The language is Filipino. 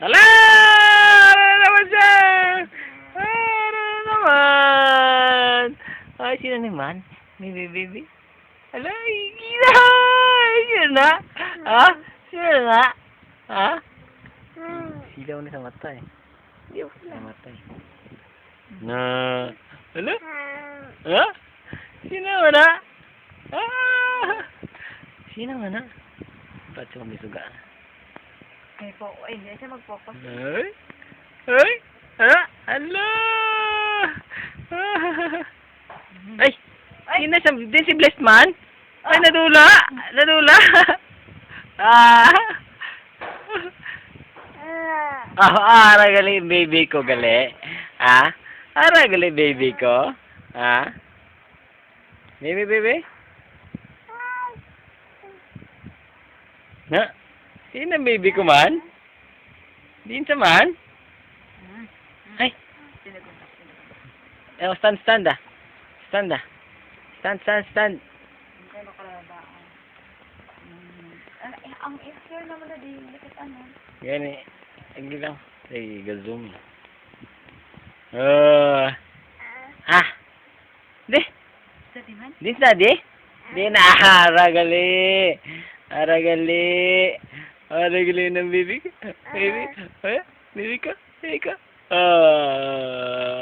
Ala! Ano naman siya? Ano naman? Ay, sino naman? Baby, baby. Ala, ikina! Sino na? Ha? Sino na? Ha? Silaw na sa mata eh. Silaw sa mata eh. Na... Ala? Ha? Sino na? Ah! Sino na? Ba't siya kumisuga? Ay po, ay, hindi siya mag-focus. Ay? Ay? Ha? Ala! Ay! Sino siya? Di si Blessed Man? Ay, nadula! Nadula! Ah! Ara gali yung baby ko, gali. Ah? Ara gali baby ko? Ah? Baby, baby? Na? Sino ang baby ko man? Din sa man? Ay! Eh, stand, stand ah. Stand ah. Stand, stand, stand. Hindi makarabaan. Ang easier naman na di, likit ano. Yan eh. Hindi lang. Ay, gazum. Ah! Di! Sa di man? Din sa di? Di na. Aragali. Aragali. Aragali ng baby ka. Baby. Baby ka. Baby ka. Ah.